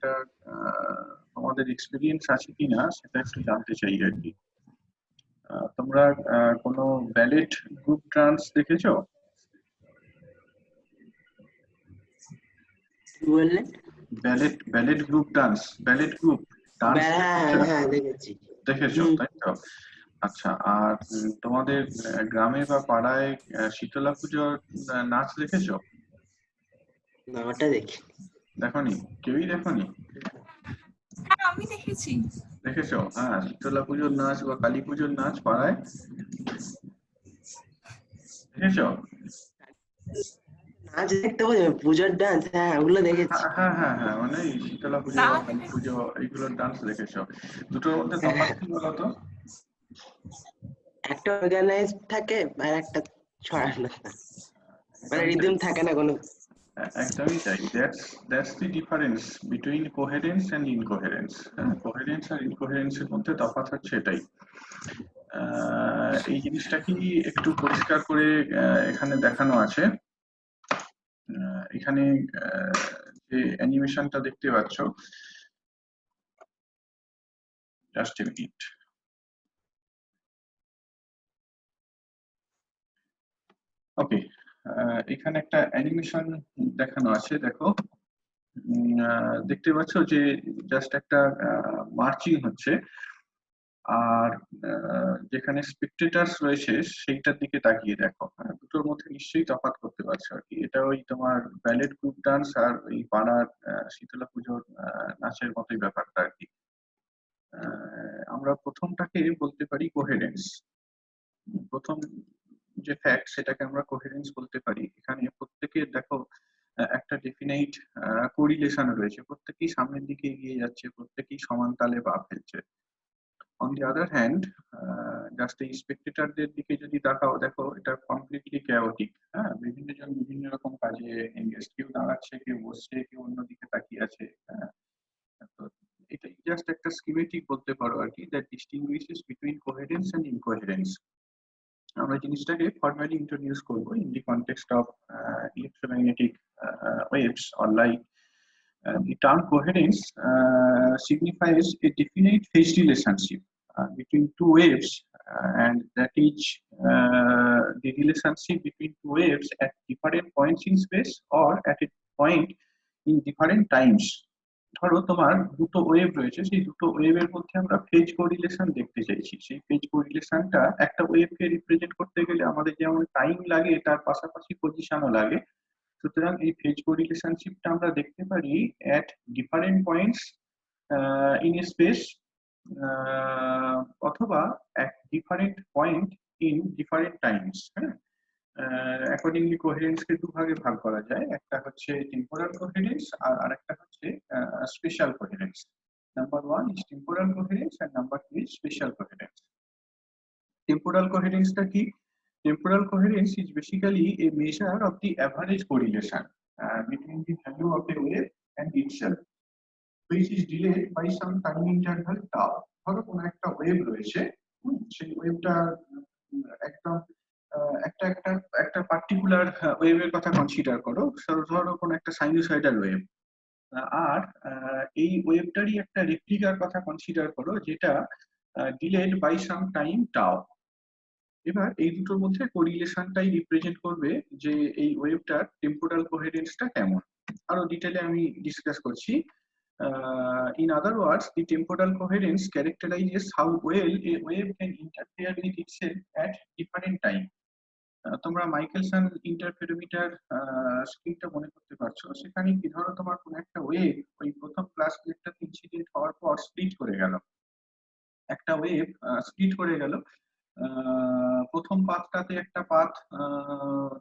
একটা তোমাদের এক্সপেরিয়েন্স আছে কিনা সেটা একটু জানতে চাই আর কি। তোমরা কোনো ব্যালেট গ্রুপ ডান্স দেখেছো? Ballot group dance, ballot group dance দেখেছো তাই তো? আচ্ছা, আর তোমাদের গ্রামে বা পাড়ায় শীতলা পুজোর নাচ দেখেছো? না, ওটা দেখি। দেখোনি? কেউই দেখোনি? হ্যাঁ, আমি দেখেছি। দেখেছো? হ্যাঁ, শীতলা পুজোর নাচ বা কালী পুজোর নাচ পাড়ায় দেখেছো? নাচ দেখতে পুজোর ডান্স, হ্যাঁ ওগুলো দেখেছি। হ্যাঁ হ্যাঁ হ্যাঁ, মানে শীতলা পুজো বা কালী পুজো এইগুলোর ডান্স দেখেছো? দুটোর মধ্যে তফাৎ কি বলতো? একটা অর্গানাইজ থাকে আর একটা ছড়ানো, মানে রিদম থাকে না কোনো। একদমই তাই। That's the difference between coherence and incoherence. Coherence আর ইনকোহেরেন্সের মধ্যে তফাৎ হচ্ছে এটাই। এই জিনিসটা কি একটু পরিষ্কার করে এখানে দেখানো আছে। এখানে যে অ্যানিমেশনটা দেখতে পাচ্ছ, জাস্ট এ মিনিট। ওকে, এখানে একটা অ্যানিমেশন দেখানো আছে, দেখো। দেখতে পাচ্ছ যে জাস্ট একটা মার্চিং হচ্ছে, আর যেখানে স্পেকটেটার্স রয়েছে সেইটার দিকে তাকিয়ে দেখো। দুটোর মধ্যে নিশ্চয়ই তফাৎ করতে পারছো আর কি। এটা ওই তোমার ব্যালেট গ্রুপ ডান্স আর ওই পাড়ার শীতলা পুজোর নাচের মতোই ব্যাপারটা আর কি। আমরা প্রথমটাকে বলতে পারি কোহেরেন্স। প্রথম যে ফ্যাক্ট সেটাকে আমরা কোহেরেন্স বলতে পারি। এখানে প্রত্যেকের দেখো একটা ডেফিনাইট কোরিলেশন রয়েছে, প্রত্যেকেই সামনের দিকে এগিয়ে যাচ্ছে, প্রত্যেকেই সমান তালে পা ফেলছে। On the other hand, just এই স্পেকটেটরদের দিকে যদি তাকাও, দেখো এটা কমপ্লিটলি ক্যাওটিক। হ্যাঁ, বিভিন্ন জন বিভিন্ন রকম কাজে এনগেজ, কেউ দাঁড়াচ্ছে, কেউ বসছে, কেউ অন্যদিকে তাকিয়ে আছে। হ্যাঁ, তো এটাই জাস্ট একটা স্কিমেটিক বলতে পারো আর কি, that distinguishes between coherence and incoherence. আমরা জিনিসটাকে ফর্মালি ইন্ট্রোডিউস করবো in the context of electromagnetic waves or light. The term coherence signifies a definite phase relationship between two waves, and that is the relationship between two waves at different points in space or at a point in different times. ধরো তোমার দুটো wave রয়েছে, সেই দুটো ওয়েভের মধ্যে আমরা phase correlation দেখতে চাইছি। সেই ফেজ কোরিলেশনটা একটা ওয়েভকে রিপ্রেজেন্ট করতে গেলে আমাদের যেমন টাইম লাগে, তার পাশাপাশি পজিশনও লাগে। সুতরাং এই ফেজ কোরিলেশনশিপটা আমরা দেখতে পারি at different points in space, অথবা at different point in different times. হ্যাঁ, অ্যাকর্ডিংলি কোহেরেন্সকে দুভাগে ভাগ করা যায়, একটা হচ্ছে টেম্পোরাল কোহেরেন্স আর আরেকটা হচ্ছে special coherence. Number 1 is temporal coherence and number 2 is spatial coherence. Temporal coherence টা কি? Temporal coherence is basically a measure of the average correlation between the value of a wave and itself, which is delayed by some time interval tau. ধরো কোনো একটা wave রয়েছে, সেই ওয়েভটা একদম একটা একটা একটা পার্টিকুলার ওয়েভের কথা কনসিডার করো। ধরো কোনো একটা সাইনোসয়েডাল ওয়েভ, আর এই ওয়েভটারই একটা রেপ্লিকার কথা কনসিডার করো, যেটা delayed by some time tau. এবার এই দুটোর মধ্যে কোরিলেশনটাই রিপ্রেজেন্ট করবে যে এই ওয়েভটার টেম্পোরাল কোহেরেন্সটা কেমন। আরো ডিটেইলে আমি ডিসকাস করছি। In other words, the temporal coherence characterizes how well a wave can interfere with itself at different time. তোমরা মাইকেলসন ইন্টারফেরোমিটার স্ক্রিনটা মনে করতে পারছো। সেখানে কি, ধরো তোমার কোন একটা ওয়েভ ওই প্রথম ক্লাস প্লেটটাতে ইনসিডেন্ট হওয়ার পর স্প্লিট করে গেল, একটা ওয়েভ স্প্লিট করে গেল। প্রথম পাথটাতে একটা পাথ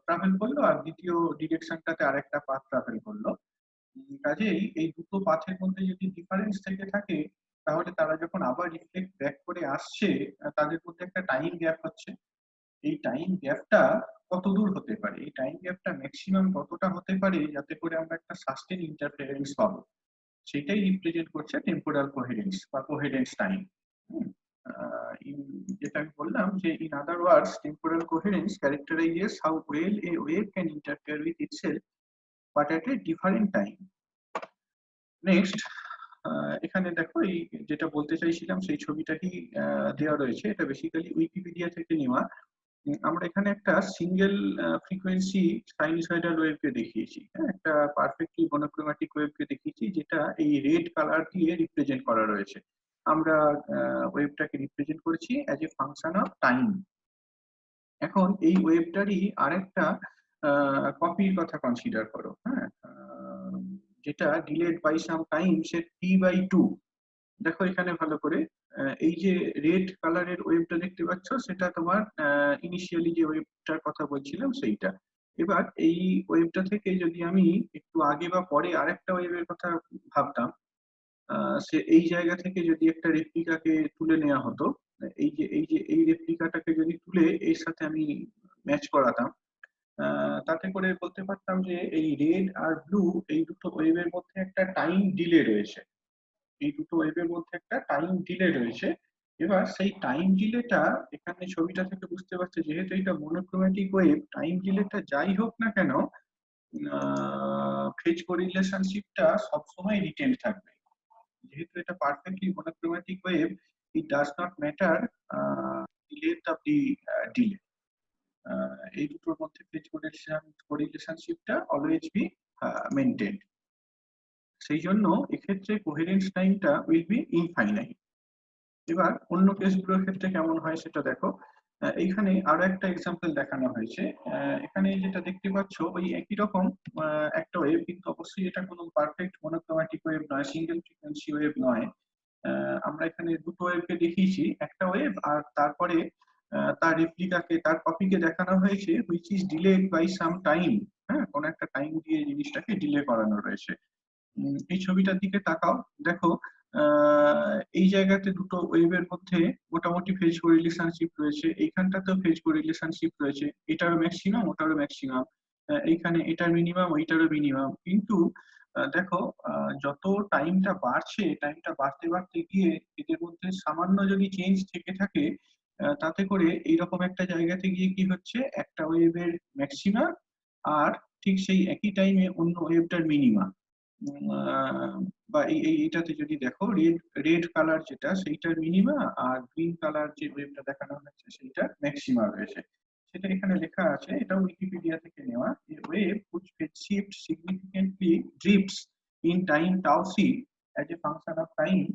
ট্রাভেল করলো, আর দ্বিতীয় ডিরেকশনটাতে আরেকটা পাথ ট্রাভেল করলো। কাজেই এই দুটো পাথের মধ্যে যদি ডিফারেন্স থেকে থাকে, তাহলে তারা যখন আবার রিফ্লেক্ট ব্যাক করে আসছে, তাদের মধ্যে একটা টাইম গ্যাপ হচ্ছে। এই টাইম গ্যাপটা কত দূর হতে পারে, এই টাইম গ্যাপটা ম্যাক্সিমাম কতটা হতে পারে, যাতে করে আমরা একটা সাস্টেন ইন্টারফারেন্স পাবো, সেটাই রিপ্রেজেন্ট করছে টেম্পোরাল কোহেরেন্স বা কোহেরেন্স টাইম। যেটা আমি বললাম যে in other words, temporal coherence characterises how well a wave can interfere with itself but at a different time. Next, এখানে দেখো এই যেটা বলতে চাইছিলাম সেই ছবিটাই দেওয়া রয়েছে, এটা বেসিক্যালি উইকিপিডিয়া থেকে নেওয়া। আমরা এখানে একটা সিঙ্গেল ফ্রিকোয়েন্সি সাইনুসয়েডাল ওয়েভকে দেখিয়েছি, হ্যাঁ, একটা পারফেক্টলি মনোক্রোম্যাটিক ওয়েভকে দেখিয়েছি যেটা এই রেড কালার দিয়ে রিপ্রেজেন্ট করা রয়েছে। আমরা ওয়েভটাকে রিপ্রেজেন্ট করেছি as a function of time. এখন এই ওয়েভটারই আরেকটা কপির কথা কনসিডার করো, হ্যাঁ, যেটা delayed by some time say t/2। দেখো এখানে ভালো করে এই যে রেড কালারের ওয়েভটা দেখতে পাচ্ছ সেটা তোমার ইনিশিয়ালি যে ওয়েভটার কথা বলছিলাম সেইটা। এবার এই ওয়েভটা থেকে যদি আমি একটু আগে বা পরে আরেকটা ওয়েভের কথা ভাবতাম, সে এই জায়গা থেকে যদি একটা রেপ্লিকাকে তুলে নেওয়া হতো, এই রেপ্লিকাটাকে যদি তুলে এর সাথে আমি ম্যাচ করাতাম, তাতে করে বলতে পারতাম যে এই রেড আর ব্লু এই দুটো ওয়েভের মধ্যে একটা টাইম ডিলে রয়েছে। এই দুটো ওয়েভের মধ্যে একটা টাইম ডিলে রয়েছে। এবার সেই টাইম ডিলেটা এখানে ছবিটা থেকে বুঝতে পারছে, যেহেতু এটা মনোক্রোম্যাটিক ওয়েভ, টাইম ডিলেটা যাই হোক না কেন ফেজ কোরিলেশনশিপটা সবসময় রিটেন থাকবে। যেহেতু এটা perfectly monochromatic wave, it does not matter the length of the delay. এই দুটোর মধ্যে ফেজ কোরিলেশনশিপটা অলওয়েজ বি মেইনটেইনড। সেই জন্য এক্ষেত্রে কোহেরেন্স টাইমটা উইল বি ইনফাইনাইট। এবার অন্য কেসগুলোর ক্ষেত্রে কেমন হয় সেটা দেখো। এইখানে আরো একটা এক্সাম্পল দেখানো হয়েছে। এখানে যেটা দেখতে পাচ্ছ ওই একই রকম একটা ওয়েভ, কিন্তু অবশ্যই এটা কোনো পারফেক্ট মনোক্রোম্যাটিক ওয়েভ নয়, সিঙ্গেল ফ্রিকোয়েন্সি ওয়েভ নয়। আমরা এখানে দুটো ওয়েভকে দেখিয়েছি, একটা ওয়েভ আর তারপরে তার রেপ্লিকাকে, তার কপিকে দেখানো হয়েছে which is delayed by some time. হ্যাঁ, কোনো একটা টাইম দিয়ে জিনিসটাকে ডিলে করানো রয়েছে। এই ছবিটার দিকে তাকাও, দেখো এই জায়গাতে দুটো ওয়েভের মধ্যে মোটামুটি ফেজ কোরিলেশনশিপ রয়েছে, এইখানটাতেও ফেজ কোরিলেশনশিপ রয়েছে, এটারও ম্যাক্সিমাম ওটারও ম্যাক্সিমাম, এইখানে এটার মিনিমাম ওইটারও মিনিমাম। কিন্তু দেখো যত টাইমটা বাড়ছে, টাইমটা বাড়তে বাড়তে গিয়ে এদের মধ্যে সামান্য যদি চেঞ্জ থেকে থাকে, তাতে করে এইরকম একটা জায়গাতে গিয়ে কি হচ্ছে, একটা ওয়েভের ম্যাক্সিমা আর ঠিক সেই একই টাইমে অন্য ওয়েভটার মিনিমা, বা এইটাতে যদি দেখো রেড রেড কালার যেটা সেইটার মিনিমা আর গ্রিন কালার যে ওয়েভটা দেখানো হচ্ছে সেইটার ম্যাক্সিমা রয়েছে। সেটা এখানে লেখা আছে, এটা উইকিপিডিয়া থেকে নেওয়া। যে wave which phase shift significantly drifts in time tau c as a function of time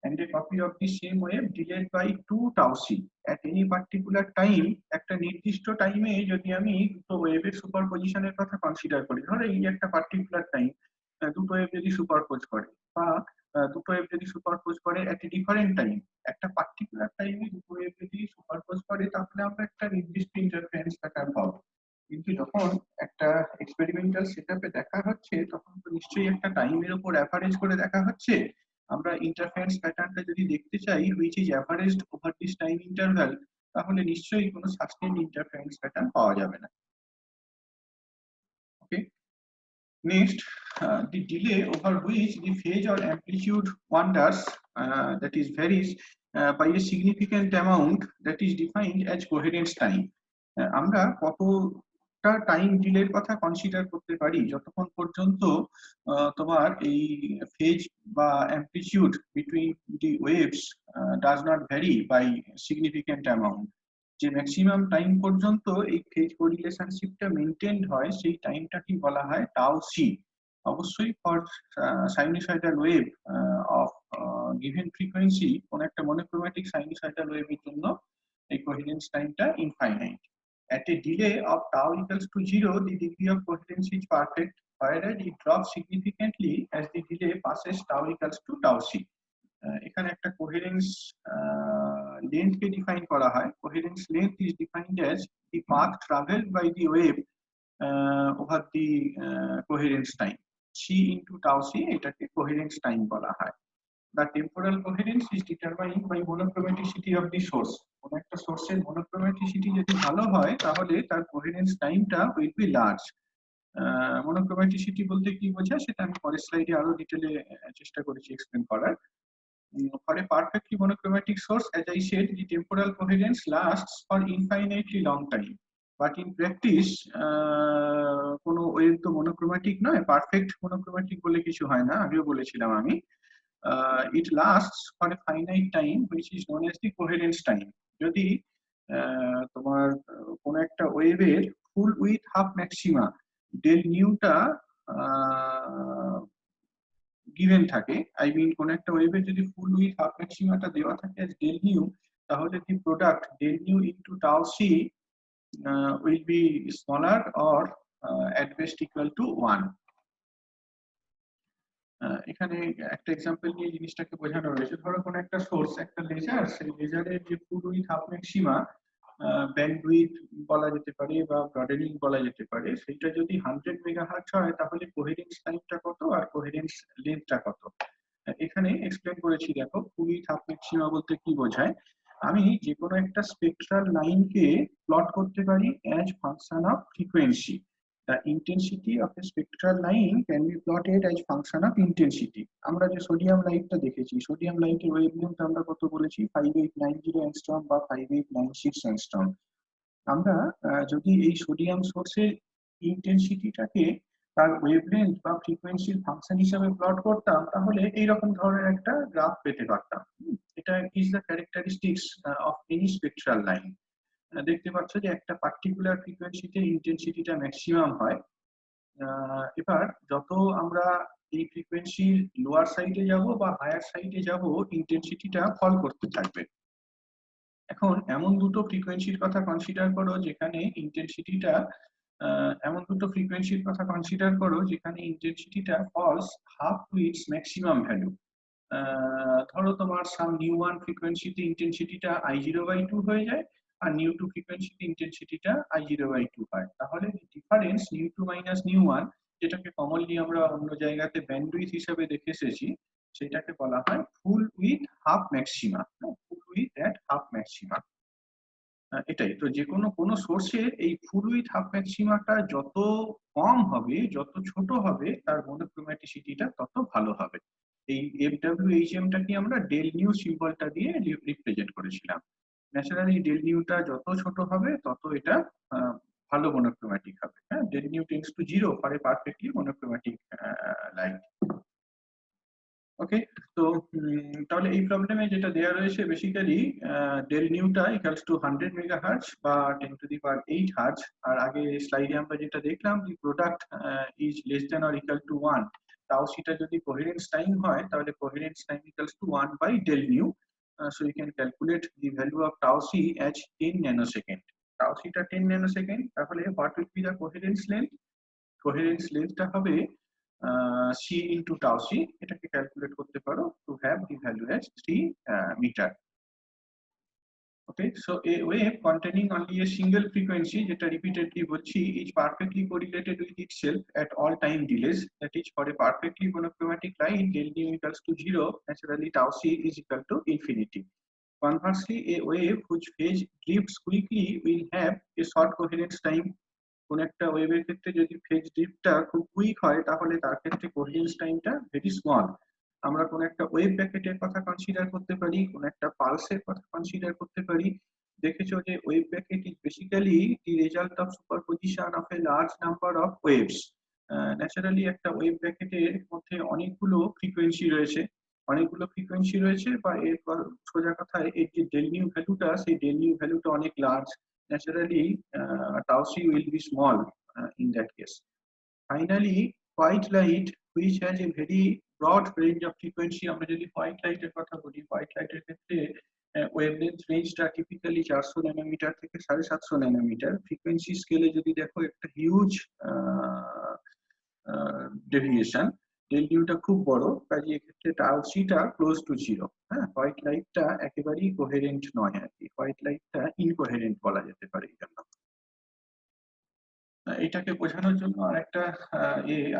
and a copy of the same wave delayed by 2 tau c at any particular time। একটা নির্দিষ্ট টাইমে যদি আমি দুটো ওয়েভের সুপারপজিশনের কথা কনসিডার করি, ধরো এই একটা পার্টিকুলার টাইম দুটো ওয়েভ যদি সুপারপোজ করে, বা দুটো ওয়েভ যদি সুপারপোজ করে এট এ ডিফারেন্ট টাইম, একটা পার্টিকুলার টাইমে দুটো ওয়েভ যদি সুপারপোজ করে, তাহলে আমরা একটা নির্দিষ্ট ইন্টারফারেন্স প্যাটার্ন পাবো। কিন্তু যখন একটা এক্সপেরিমেন্টাল সেটআপে দেখা হচ্ছে, তখন তো নিশ্চয়ই একটা টাইমের উপর অ্যাভারেজ করে দেখা হচ্ছে। আমরা ইন্টারফারেন্স প্যাটার্নটা যদি দেখতে চাই which is averaged over this time interval, তাহলে নিশ্চয়ই কোনো সাস্টেইনড ইন্টারফারেন্স প্যাটার্ন পাওয়া যাবে না। ওকে, next, the delay over which the phase or amplitude wanders, that is varies by a significant amount, that is defined as coherence time. আমরা কতটা time ডিলের কথা consider করতে পারি, যতক্ষণ পর্যন্ত তোমার এই ফেজ বা amplitude between the waves does not vary by significant amount. যে ম্যাক্সিমাম টাইম পর্যন্ত এই ফেজ কোরিলেশনশিপটা মেইনটেইনড হয়, সেই টাইমটাকে বলা হয় টাউ সি। অবশ্যই for sinusoidal wave of given frequency, কোন একটা মনোক্রোম্যাটিক সাইনুসয়েডাল ওয়েভের জন্য এই কোহেরেন্স টাইমটা infinite. At a delay of tau equals to 0, the degree of coherence is perfect, whereas it drops significantly as the delay passes tau equals to tau c. এখানে একটা coherence length কে define করা হয়। Coherence length is defined as the path traveled by the wave over the coherence time. c into tau c এটাকে coherence time বলা হয়। The temporal coherence is determined by monochromaticity of the source. কোন একটা সোর্সের monochromaticity যদি ভালো হয়, তাহলে তার কোহেরেন্স টাইমটা will be large. monochromaticity বলতে কি বোঝায় সেটা আমি পরের স্লাইডে আরো ডিটেইলে চেষ্টা করেছি এক্সপ্লেন করার। For a perfectly monochromatic source, as I said, the temporal coherence lasts for infinitely long time. But in practice, কোনো ওয়েভ তো monochromatic নয়, পারফেক্ট monochromatic বলে কিছু হয় না, আগেও বলেছিলাম আমি। it lasts for a finite time which is known as the coherence time. যদি তোমার কোন একটা ওয়েভের full width half maxima del নিউটা গিভেন থাকে, আই মিন কোন একটা ওয়েভের যদি ফুল উইথ হাফ ম্যাক্সিমাটা দেওয়া থাকে ডেল নিউ, তাহলে the product del nu into tau c will be smaller or at best equal to 1. এখানে একটা এক্সাম্পল নিয়ে জিনিসটাকে বোঝানো হয়েছে। ধরো কোন একটা সোর্স, একটা লেজার, সেই লেজারের যে ফুল উইথ হাফ ম্যাক্সিমা ব্যান্ডউইথ বলা যেতে পারে বা ব্রডেনিং বলা যেতে পারে, সেটা যদি 100 মেগাহার্টজ হয় তাহলে কোহেরেন্স টাইমটা কত আর কোহেরেন্স লেন্থটা কত। এখানে এক্সপ্লেন করেছি। দেখো ফুল উইথ হাফ ম্যাক্সিমা বলতে কি বোঝায়, আমি যে কোনো একটা স্পেকট্রাল লাইনকে প্লট করতে পারি as function of frequency. The intensity of a spectral line can be plotted as function of intensity. আমরা যে সোডিয়াম লাইটটা দেখেছি, সোডিয়াম লাইটের ওয়েভলেন্থ আমরা কত বলেছি, 5890 অ্যাংস্ট্রম বা 5896 অ্যাংস্ট্রম। আমরা যদি এই সোডিয়াম সোর্সের ইন্টেন্সিটিটাকে তার ওয়েভলেন্থ বা ফ্রিকোয়েন্সির ফাংশন হিসেবে প্লট করতাম, তাহলে এইরকম ধরনের একটা গ্রাফ পেতে পারতাম। এটা is the characteristics of any spectral line. দেখতে পাচ্ছ যে একটা পার্টিকুলার ফ্রিকোয়েন্সিতে ইন্টেন্সিটিটা ম্যাক্সিমাম হয়। এবার যত আমরা এই ফ্রিকোয়েন্সির লোয়ার সাইডে যাব বা হায়ার সাইডে যাব, ইন্টেন্সিটিটা ফল করতে থাকবে। এখন এমন দুটো ফ্রিকোয়েন্সির কথা কনসিডার করো যেখানে ইন্টেন্সিটিটা falls half to its maximum value. ধরো তোমার সাম নিউ ওয়ান ফ্রিকোয়েন্সিতে ইন্টেন্সিটিটা I0/2 হয়ে যায়, আর নিউ টু ফ্রিকোয়েন্সিতে ইন্টেন্সিটিটা I0/2 হয়। তাহলে difference nu two minus nu one, যেটাকে কমনলি আমরা অন্য জায়গাতে ব্যান্ডউইথ হিসেবে দেখে এসেছি, সেটাকে বলা হয় full width half maxima. Full width at half maxima, এটাই তো। যে কোনো সোর্সের এই ফুল উইথ হাফ ম্যাক্সিমাটা যত কম হবে, যত ছোট হবে, তার মনোক্রোম্যাটিসিটিটা তত ভালো হবে। এই FWHMটাকে আমরা ডেল নিউ সিম্বলটা দিয়ে রিপ্রেজেন্ট করেছিলাম। ন্যাচারালি ডেল নিউটা যত ছোট হবে তত এটা ভালো মনোক্রোম্যাটিক হবে। হ্যাঁ, del nu tends to 0 for a perfectly monochromatic light. Okay, তো তাহলে এই প্রবলেমে যেটা দেয়া রয়েছে বেসিক্যালি ডেল নিউটা ইকুয়ালস টু 100 মেগাহার্টজ বা 10 টু দি পাওয়ার 8 হার্টজ। আর আগে স্লাইডে আমরা যেটা দেখলাম, the product is less than or equal to 1। তাও সেটা যদি কোহেরেন্স টাইম হয়, তাহলে coherence time equals to 1 by del nu. So you can calculate the value of tau c as 10 nanosecond. Tau c টা 10 nanosecond, তাহলে what will be the coherence length? Coherence length টা হবে c into tau c, এটাকে calculate করতে পারো to have the value as 3 meter. Okay, so a wave containing only a single frequency, যেটা repeatedly বলছি, is perfectly correlated with itself at all time delays. That is, for a perfectly monochromatic line, del nu equals to 0, naturally tau c is equal to infinity. Conversely, a wave whose phase drifts quickly will have a short coherence time. কোন একটা ওয়েভের ক্ষেত্রে যদি phase ড্রিফটটা খুব quick হয়, তাহলে তার ক্ষেত্রে কোহেরেন্স টাইমটা ভেরি স্মল। আমরা কোন একটা ওয়েভ প্যাকেটের কথা কনসিডার করতে পারি, কোন একটা পালসের কথা কনসিডার করতে পারি। দেখেছো যে wave packet is basically the result of superposition of a large number of waves. Naturally একটা ওয়েভ প্যাকেটের মধ্যে অনেকগুলো ফ্রিকোয়েন্সি রয়েছে, বা এর সোজা কথায় এর যে ডেল নিউ ভ্যালুটা, সেই ডেল নিউ ভ্যালুটা অনেক large. Naturally, tau c will be small in that case. Finally, white light, which has a very broad range of frequency, আমরা যদি white light এর কথা বলি, white light এর ক্ষেত্রে wavelength rangeটা টিপিক্যালি 400 ন্যানোমিটার থেকে 750 ন্যানোমিটার। ফ্রিকোয়েন্সি স্কেলে যদি দেখো একটা হিউজ ডেভিয়েশন, ডেল নিউটা খুব বড়, কাজে এক্ষেত্রে টাউ সিটা ক্লোজ টু 0। হ্যাঁ, হোয়াইট লাইটটা একেবারেই কোহেরেন্ট নয় আর কি, হোয়াইট লাইটটা ইনকোহেরেন্ট বলা যেতে পারে। এই জন্য এটাকে বোঝানোর জন্য আরেকটা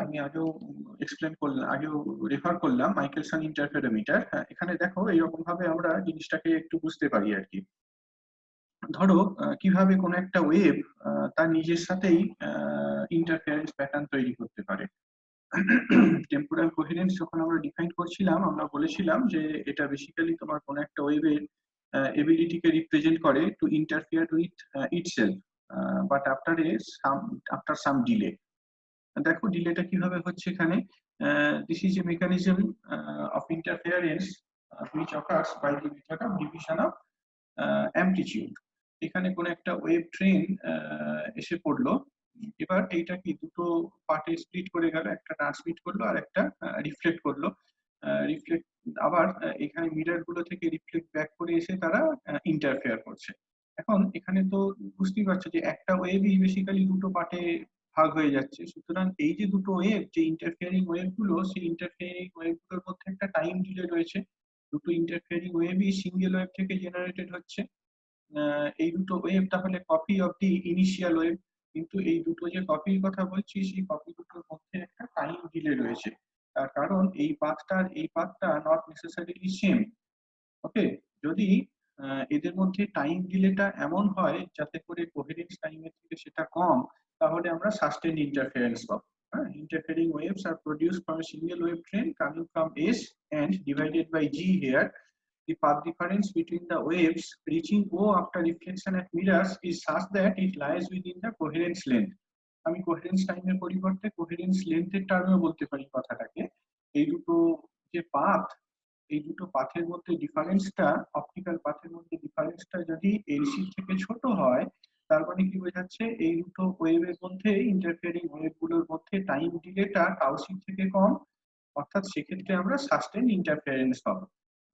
আমি আগেও রেফার করলাম, মাইকেলসন ইন্টারফেরোমিটার। এখানে দেখো এইরকম ভাবে আমরা জিনিসটাকে একটু বুঝতে পারি আর কি। ধরো কিভাবে কোন একটা ওয়েভ তার নিজের সাথেই ইন্টারফারেন্স প্যাটার্ন তৈরি করতে পারে। টেম্পোরাল কোহেরেন্স যখন আমরা ডিফাইন করছিলাম, আমরা বলেছিলাম যে এটা বেসিক্যালি তোমার কোন একটা ওয়েভের এবিলিটিকে রিপ্রেজেন্ট করে two interfere with itself but after some delay. দেখো ডিলেটা কিভাবে হচ্ছে এখানে। This is a mechanism of interference which occurs by the method of division of amplitude. এখানে কোন একটা ওয়েভ ট্রেন এসে পড়লো, এবার এইটা কি দুটো পার্টে স্প্লিট করে গেল, একটা ট্রান্সমিট করলো আর একটা রিফ্লেক্ট করলো। রিফ্লেক্ট আবার এখানে মিরর গুলো থেকে রিফ্লেক্ট ব্যাক করে এসে তারা ইন্টারফেয়ার করছে। এখন এখানে তো বুঝতেই পারছো যে একটা ওয়েভই বেসিক্যালি দুটো পার্টে ভাগ হয়ে যাচ্ছে। সুতরাং এই যে দুটো ওয়েভ, যে ইন্টারফেয়ারিং ওয়েভ গুলো, সেই ইন্টারফেয়ারিং ওয়েভ গুলোর মধ্যে একটা টাইম ডিলে রয়েছে। দুটো ইন্টারফেয়ারিং ওয়েভই সিঙ্গেল ওয়েভ থেকে জেনারেটেড হচ্ছে। এই দুটো ওয়েভ তাহলে copy of the initial wave, কিন্তু এই দুটো যে কপির কথা বলছি সেই কপি দুটোর মধ্যে একটা টাইম ডিলে রয়েছে। তার কারণ এই পাথটা নট নেসেসারিলি সেম। ওকে, যদি এদের মধ্যে টাইম ডিলেটা এমন হয় যাতে করে কোহেরেন্স টাইমের থেকে সেটা কম, তাহলে আমরা সাস্টেইনড ইন্টারফারেন্স পাবো। Interfering waves are produced from a single wave train coming from S and divided by G here. The path difference between the waves reaching O after reflection at mirrors is such that it lies within the coherence length. আমি coherence টাইমের পরিবর্তে coherence লেন্থের টার্মে বলতে পারি কথাটাকে। এই দুটো যে পাথ, এই দুটো পাথের মধ্যে ডিফারেন্সটা, অপটিক্যাল পাথের মধ্যে ডিফারেন্সটা যদি এলসি থেকে ছোট হয়, তার মানে কি বোঝাচ্ছে এই দুটো ওয়েভের মধ্যে, ইন্টারফেয়ারিং ওয়েভগুলোর মধ্যে টাইম ডিলেটা টাউসি থেকে কম, অর্থাৎ সেক্ষেত্রে আমরা সাস্টেইনড ইন্টারফারেন্স পাবো।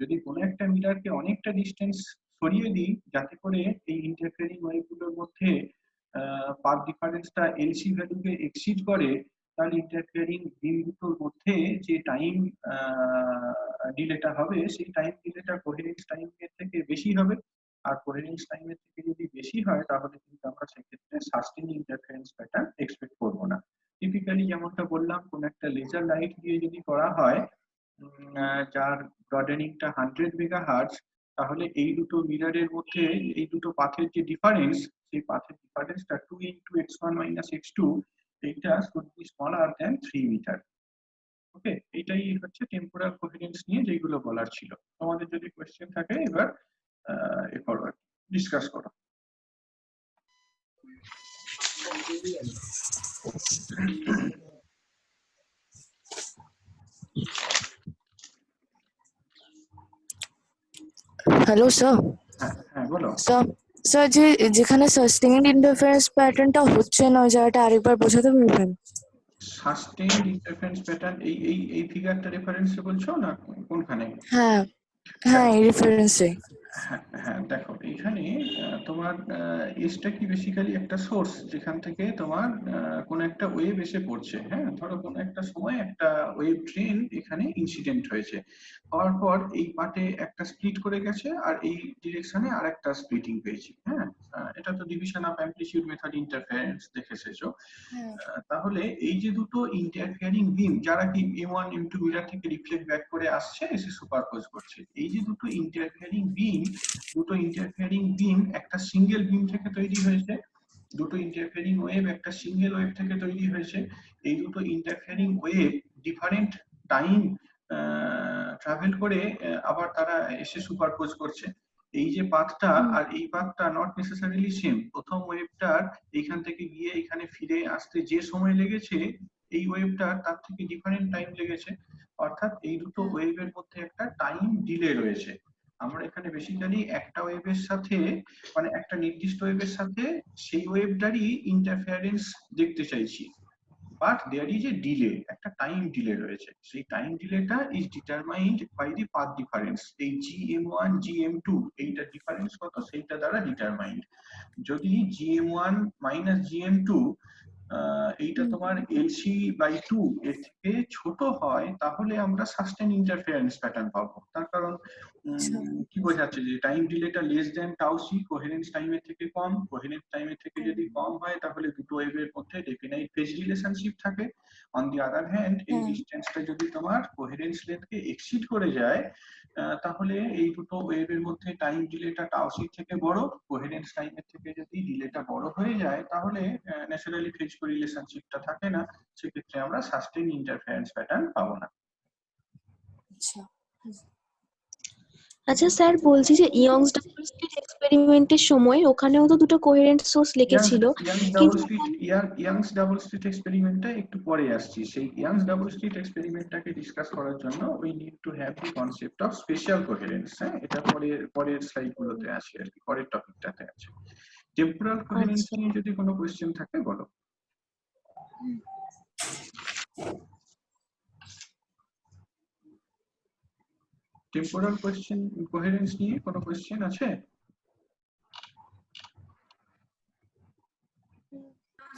যদি কোনো একটা মিররকে অনেকটা ডিস্টেন্স সরিয়ে দিই যাতে করে এই ইন্টারফেয়ারিং ওয়েভগুলোর মধ্যে পাথ ডিফারেন্সটা এলসি ভ্যালুকে এক্সিড করে, তাহলে ইন্টারফেয়ারিং বিম দুটোর মধ্যে যে টাইম ডিলেটা হবে, সেই টাইম ডিলেটা কোহেরেন্স টাইমের থেকে বেশি হবে। আর কোহেরেন্স টাইমের থেকে যদি বেশি হয় তাহলে কিন্তু আমরা সেক্ষেত্রে সাস্টেইনড ইন্টারফারেন্স প্যাটার্ন এক্সপেক্ট করব না। টিপিক্যালি যেমনটা বললাম, কোন একটা লেজার লাইট দিয়ে যদি করা হয় যার ব্রডেনিংটা 100 মেগাহার্টজ, তাহলে এই দুটো মিররের মধ্যে এই দুটো পাথের যে ডিফারেন্স, সেই পাথের ডিফারেন্সটা 2 into x1 minus x2, এইটা should be smaller than 3 metre. Okay, এটাই হচ্ছে টেম্পোরাল কোহেরেন্স নিয়ে যেগুলো বলার ছিল। তোমাদের যদি কোশ্চেন থাকে এবার ফরওয়ার্ড ডিসকাস করো। Hello sir. হ্যাঁ বলো। স্যার যেখানে সাস্টেইনড ইন্টারফারেন্স প্যাটার্নটা হচ্ছে না, ওই জায়গাটা আরেকবার বোঝাতে পারবেন? সাস্টেইনড ইন্টারফারেন্স প্যাটার্ন এই ফিগারটা রেফারেন্সে বলছো না কোনখানে? হ্যাঁ হ্যাঁ, এই রেফারেন্সে। হ্যাঁ দেখো, এইখানে তোমার এসটা কি বেসিক্যালি একটা সোর্স যেখান থেকে তোমার কোন একটা ওয়েভ এসে পড়ছে। হ্যাঁ, ধরো কোন একটা সময় একটা ওয়েভ ট্রেন এখানে ইনসিডেন্ট হয়েছে, হওয়ার পর এই পার্টে একটা স্প্লিট করে গেছে আর এই ডিরেকশনে আরেকটা স্প্লিটিং পেয়েছি। হ্যাঁ, এটা তো division of amplitude method interference দেখে এসেছো। তাহলে এই যে দুটো ইন্টারফেয়ারিং বিম যারা কি M1 M2 মিরর থেকে রিফ্লেক্ট ব্যাক করে আসছে, এসে সুপারপোজ করছে, এই যে দুটো ইন্টারফেয়ারিং বিম একটা সিঙ্গেল বিম থেকে তৈরি হয়েছে, দুটো ইন্টারফেয়ারিং ওয়েভ একটা সিঙ্গেল ওয়েভ থেকে তৈরি হয়েছে। এই দুটো interfering wave different time travel করে আবার তারা এসে সুপারপোজ করছে। এই যে পাথটা আর এই পাথটা নট নেসেসারিলি সেম। প্রথম ওয়েভটার এখান থেকে গিয়ে এখানে ফিরে আসতে যে সময় লেগেছে, এই ওয়েভটার তার থেকে ডিফারেন্ট টাইম লেগেছে, অর্থাৎ এই দুটো ওয়েভের মধ্যে একটা টাইম ডিলে রয়েছে। আমরা এখানে বেসিক্যালি একটা ওয়েভের সাথে, মানে একটা নির্দিষ্ট ওয়েভের সাথে সেই ওয়েভটারই ইন্টারফারেন্স দেখতে চাইছি, but there is a delay, একটা টাইম ডিলে রয়েছে। সেই টাইম ডিলেটা is determined by the path difference. এই GM1 GM2 এইটার ডিফারেন্স কত সেইটা দ্বারা ডিটারমাইন্ড। যদি GM1 মাইনাস GM2 এইটা তোমার LC/2 এর থেকে ছোট হয়, তাহলে আমরা সাস্টেইন ইন্টারফারেন্স প্যাটার্ন পাবো। তার কারণ কি বোঝাচ্ছে যে টাইম ডিলেটা less than tau c, coherence টাইমের থেকে কম। কোহেরেন্স টাইমের থেকে যদি কম হয় তাহলে দুটো ওয়েভের মধ্যে ডেফিনাইট ফেজ রিলেশনশিপ থাকে। অন দি আদার হ্যান্ড, এই ডিসটেন্সটা যদি তোমার কোহেরেন্স লেন্থকে এক্সিড করে যায়, তাহলে এই দুটো ওয়েভের মধ্যে টাইম ডিলেটা টাউ সি থেকে বড়, কোহেরেন্স টাইমের থেকে যদি ডিলেটা বড় হয়ে যায়, তাহলে ন্যাচারালি ফেজ রিলেশনশিপটা থাকে না, সেক্ষেত্রে আমরা সাস্টেইন ইন্টারফারেন্স প্যাটার্ন পাবো না। আচ্ছা স্যার, বলছি যে ইয়ংস ডাবল স্লিট এক্সপেরিমেন্ট এক্সপেরিমেন্টের সময় ওখানেও তো দুটো কোহেরেন্ট সোর্স লিখেছিল, কিন্তু ইয়াংস ডাবল স্লিট এক্সপেরিমেন্টটা একটু পরে আসছি। সেই ইয়াংস ডাবল স্লিট এক্সপেরিমেন্টটাকে ডিসকাস করার জন্য we need to have the concept of special coherence. হ্যাঁ, এটা পরের স্লাইডগুলোতে আসে আর কি, পরের টপিকটাতে আছে। টেম্পোরাল কোহেরেন্স নিয়ে যদি কোনো কোশ্চেন থাকে বলো। টেম্পোরাল কোহেরেন্স নিয়ে কোনো কোশ্চেন আছে?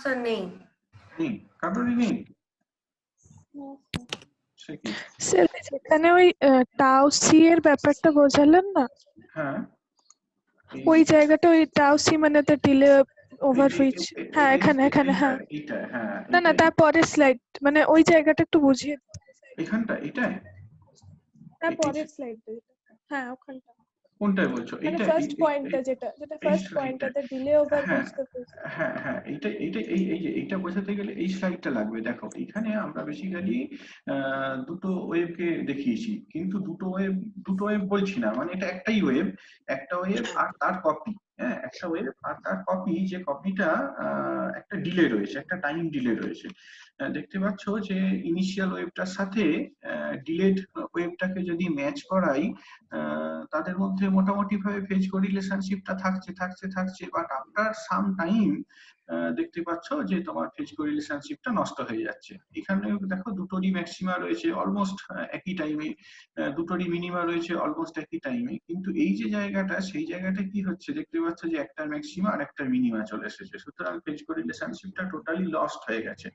স্যার নেই। নেই, কারোরই নেই। সে কি? স্যার সেখানে ওই টাউ সি এর ব্যাপারটা বোঝালেন না? হ্যাঁ, ওই জায়গাটা ওই টাউ সি মানে দ্য ডিলে ওভার হুইচ, হ্যাঁ এখানে হ্যাঁ এইটা, হ্যাঁ না না তারপরের স্লাইড, মানে ওই জায়গাটা একটু বুঝিয়ে এখানটা, এটাই তারপরের স্লাইড, হ্যাঁ ওখানটা কোনটায় বলছো? মানে এইটা ফার্স্ট পয়েন্টটা যেটা ফার্স্ট পয়েন্টটা দ্য ডিলে ওভার হ্যাঁ হুইচ দ্য ফেজ। হ্যাঁ হ্যাঁ, এইটা এই যে এইটা বোঝাতে গেলে এই স্লাইডটা লাগবে। দেখো এখানে আমরা বেসিক্যালি দুটো ওয়েভকে দেখিয়েছি, কিন্তু দুটো ওয়েভ বলছি না, মানে এটা একটাই ওয়েভ, একটা ওয়েভ আর তার কপি। হ্যাঁ, একটা ওয়েভ আর তার কপি, যে কপিটা একটা ডিলে রয়েছে, একটা টাইম ডিলে রয়েছে। দেখতে পাচ্ছ যে ইনিশিয়াল ওয়েভটার সাথে ডিলেড ওয়েভটাকে যদি ম্যাচ করাই, তাদের মধ্যে মোটামুটি ভাবে ফেজ কোরিলেশনশিপটা থাকছে, বাট আফটার সাম টাইম দেখতে পাচ্ছ যে তোমার ফেজ কোরিলেশনশিপটা নষ্ট হয়ে যাচ্ছে। এখানে দেখো দুটোরই ম্যাক্সিমা রয়েছে অলমোস্ট একই টাইমে, দুটোরই মিনিমা রয়েছে অলমোস্ট একই টাইমে, কিন্তু এই যে জায়গাটা, সেই জায়গাটা কি হচ্ছে দেখতে পাচ্ছ যে একটা ম্যাক্সিমা আর একটা মিনিমা চলে এসেছে, সুতরাং ফেজ কোরিলেশনশিপটা টোটালি লস্ট হয়ে গেছে।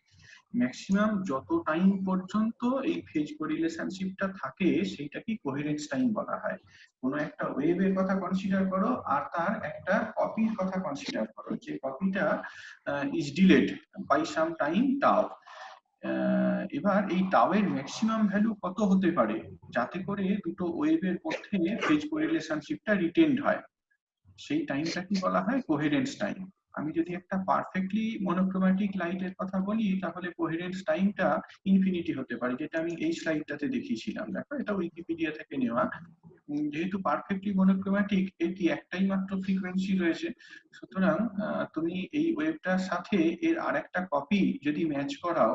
ম্যাক্সিমাম যত টাইম পর্যন্ত এই ফেজ কোরিলেশনশিপটা থাকে সেইটাকে কোহেরেন্স টাইম বলা হয়। কোনো একটা ওয়েভের কথা কনসিডার করো আর তার একটা কপির কথা কনসিডার করো, যে কপিটা is delayed by some time tau. এবার এই টাও এর ম্যাক্সিমাম ভ্যালু কত হতে পারে যাতে করে দুটো ওয়েভের মধ্যে ফেজ কোরিলেশনশিপটা রিটেইনড হয়, সেই টাইমটা কি বলা হয়? Coherence time. আমি যদি একটা পারফেক্টলি মনোক্রোম্যাটিক লাইটের কথা বলি, তাহলে কোহেরেন্স টাইমটা ইনফিনিটি হতে পারে, যেটা আমি এই স্লাইডটাতে দেখিয়েছিলাম। দেখো এটা উইকিপিডিয়া থেকে নেওয়া। যেহেতু পারফেক্টলি মনোক্রোম্যাটিক, এটি একটাই মাত্র ফ্রিকোয়েন্সি রয়েছে, সুতরাং তুমি এই ওয়েভটার সাথে এর আরেকটা কপি যদি ম্যাচ করাও,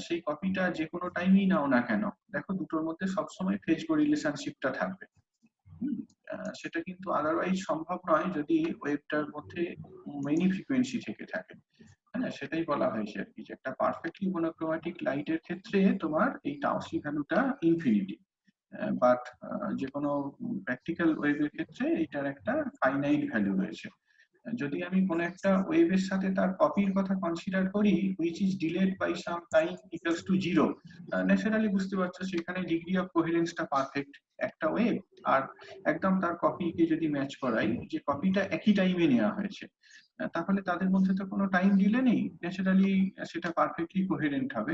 সেই কপিটা যে কোনো টাইমই নাও না কেন, দেখো দুটোর মধ্যে সবসময় ফেজ কোরিলেশনশিপটা থাকবে। সেটা কিন্তু আদারওয়াইজ সম্ভব নয় যদি ওয়েভটার মধ্যে মেনি ফ্রিকোয়েন্সি থেকে থাকে। হ্যাঁ, সেটাই বলা হয়েছে আর কি, যে একটা পারফেক্টলি মনোক্রোম্যাটিক লাইটের ক্ষেত্রে তোমার এই টাউসি ভ্যালুটা ইনফিনিটি, বাট যে কোনো প্র্যাকটিক্যাল ওয়েভের ক্ষেত্রে এটার একটা ফাইনাইট ভ্যালু রয়েছে। যদি আমি কোনো একটা ওয়েভের সাথে তার কপির কথা কনসিডার করি which is delayed by some time equals to 0, naturally বুঝতে পারছো সেখানে ডিগ্রি অফ কোহেরেন্সটা পারফেক্ট। একটা ওয়েভ আর একদম তার কপিকে যদি ম্যাচ করাই, যে কপিটা একই টাইমে নেওয়া হয়েছে, তাহলে তাদের মধ্যে তো কোনো টাইম ডিলে নেই, ন্যাচারালি সেটা পারফেক্টলি কোহেরেন্ট হবে।